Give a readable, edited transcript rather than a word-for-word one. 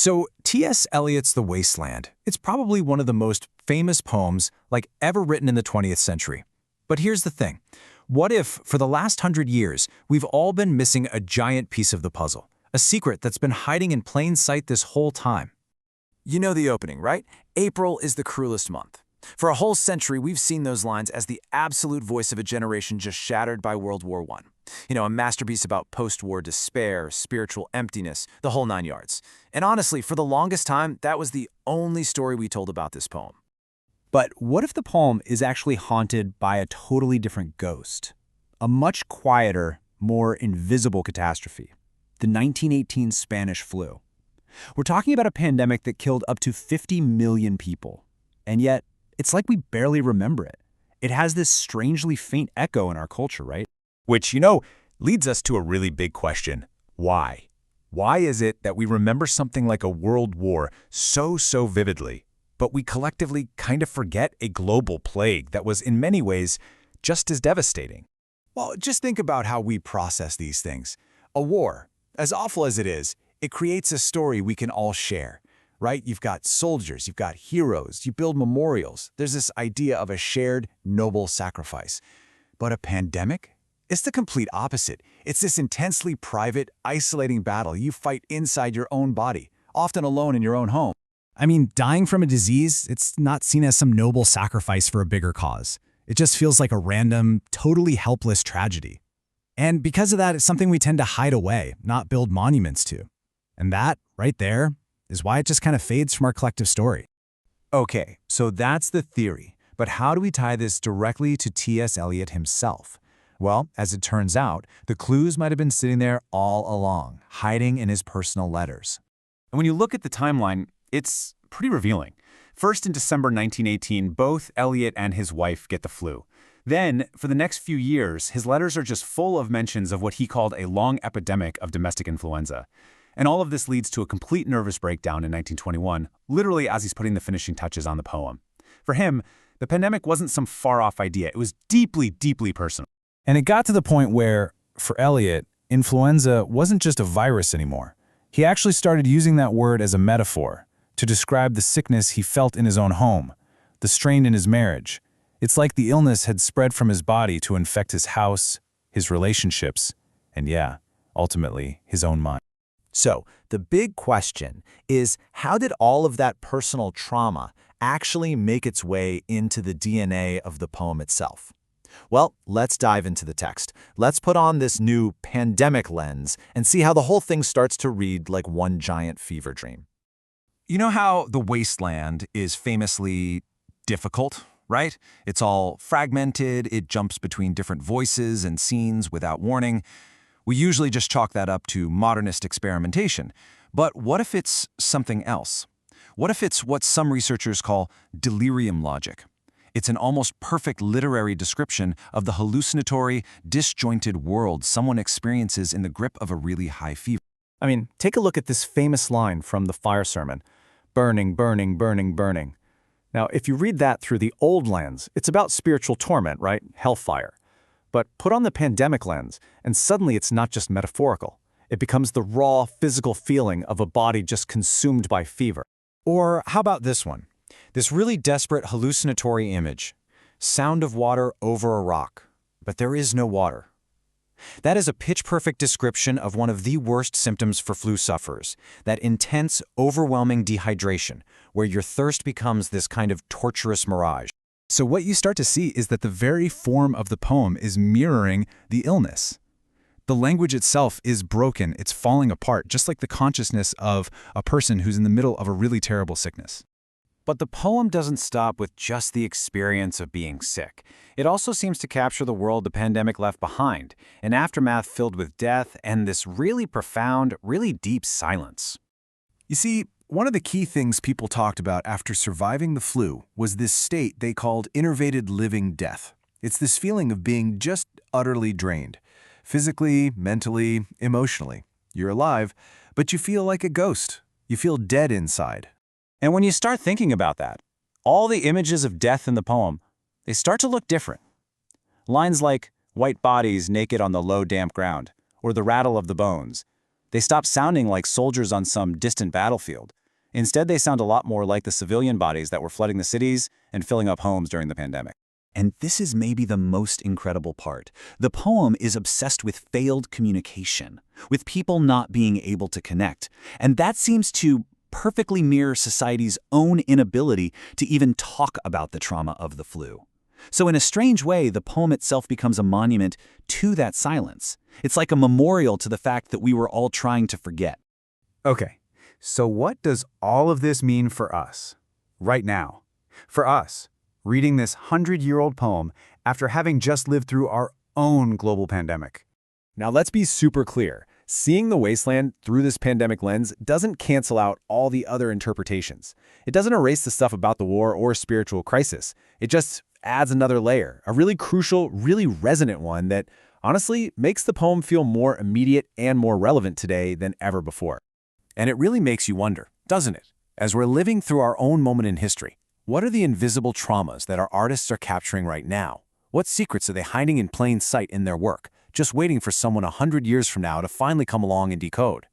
So T.S. Eliot's The Wasteland, it's probably one of the most famous poems ever written in the 20th century. But here's the thing. What if, for the last 100 years, we've all been missing a giant piece of the puzzle? A secret that's been hiding in plain sight this whole time. You know the opening, right? April is the cruelest month. For a whole century, we've seen those lines as the absolute voice of a generation just shattered by World War I. A masterpiece about post-war despair, spiritual emptiness, the whole nine yards. And honestly, for the longest time, that was the only story we told about this poem. But what if the poem is actually haunted by a totally different ghost? A much quieter, more invisible catastrophe. The 1918 Spanish flu. We're talking about a pandemic that killed up to 50 million people. And yet, it's like we barely remember it. It has this strangely faint echo in our culture, right? Which, leads us to a really big question. Why? Why is it that we remember something like a world war so vividly, but we collectively kind of forget a global plague that was in many ways just as devastating? Well, just think about how we process these things. A war, as awful as it is, it creates a story we can all share, right? You've got soldiers, you've got heroes, you build memorials. There's this idea of a shared, noble sacrifice. But a pandemic? It's the complete opposite. It's this intensely private, isolating battle you fight inside your own body, often alone in your own home. I mean, dying from a disease, it's not seen as some noble sacrifice for a bigger cause. It just feels like a random, totally helpless tragedy. And because of that, it's something we tend to hide away, not build monuments to. And that, right there, is why it just kind of fades from our collective story. Okay, so that's the theory. But how do we tie this directly to T.S. Eliot himself? Well, as it turns out, the clues might have been sitting there all along, hiding in his personal letters. And when you look at the timeline, it's pretty revealing. First, in December 1918, both Eliot and his wife get the flu. Then, for the next few years, his letters are just full of mentions of what he called a long epidemic of domestic influenza. And all of this leads to a complete nervous breakdown in 1921, literally as he's putting the finishing touches on the poem. For him, the pandemic wasn't some far-off idea. It was deeply personal. And it got to the point where, for Eliot, influenza wasn't just a virus anymore. He actually started using that word as a metaphor to describe the sickness he felt in his own home, the strain in his marriage. It's like the illness had spread from his body to infect his house, his relationships, and ultimately, his own mind. So, the big question is, how did all of that personal trauma actually make its way into the DNA of the poem itself? Well, let's dive into the text. Let's put on this new pandemic lens and see how the whole thing starts to read like one giant fever dream. You know how The Wasteland is famously difficult, right? It's all fragmented, it jumps between different voices and scenes without warning. We usually just chalk that up to modernist experimentation. But what if it's something else? What if it's what some researchers call delirium logic? It's an almost perfect literary description of the hallucinatory, disjointed world someone experiences in the grip of a really high fever. I mean, take a look at this famous line from the fire sermon. Burning, burning, burning, burning. Now, if you read that through the old lens, it's about spiritual torment, right? Hellfire. But put on the pandemic lens, and suddenly it's not just metaphorical. It becomes the raw, physical feeling of a body just consumed by fever. Or how about this one? This really desperate hallucinatory image. Sound of water over a rock, but there is no water. That is a pitch-perfect description of one of the worst symptoms for flu sufferers, that intense, overwhelming dehydration, where your thirst becomes this kind of torturous mirage. So what you start to see is that the very form of the poem is mirroring the illness. The language itself is broken, it's falling apart, just like the consciousness of a person who's in the middle of a really terrible sickness. But the poem doesn't stop with just the experience of being sick. It also seems to capture the world the pandemic left behind, an aftermath filled with death and this really profound, really deep silence. You see, one of the key things people talked about after surviving the flu was this state they called innervated living death. It's this feeling of being just utterly drained. Physically, mentally, emotionally. You're alive, but you feel like a ghost. You feel dead inside. And when you start thinking about that, all the images of death in the poem, they start to look different. Lines like white bodies naked on the low, damp ground, or the rattle of the bones, They stop sounding like soldiers on some distant battlefield. Instead, they sound a lot more like the civilian bodies that were flooding the cities and filling up homes during the pandemic. And this is maybe the most incredible part. The poem is obsessed with failed communication, with people not being able to connect. And that seems to perfectly mirror society's own inability to even talk about the trauma of the flu. So in a strange way, the poem itself becomes a monument to that silence. It's like a memorial to the fact that we were all trying to forget. Okay, so what does all of this mean for us, right now? For us, reading this 100-year-old poem after having just lived through our own global pandemic. Now let's be super clear. Seeing the wasteland through this pandemic lens doesn't cancel out all the other interpretations. It doesn't erase the stuff about the war or spiritual crisis. It just adds another layer, a really crucial, really resonant one that honestly makes the poem feel more immediate and more relevant today than ever before. And it really makes you wonder, doesn't it? As we're living through our own moment in history, what are the invisible traumas that our artists are capturing right now? What secrets are they hiding in plain sight in their work, just waiting for someone 100 years from now to finally come along and decode?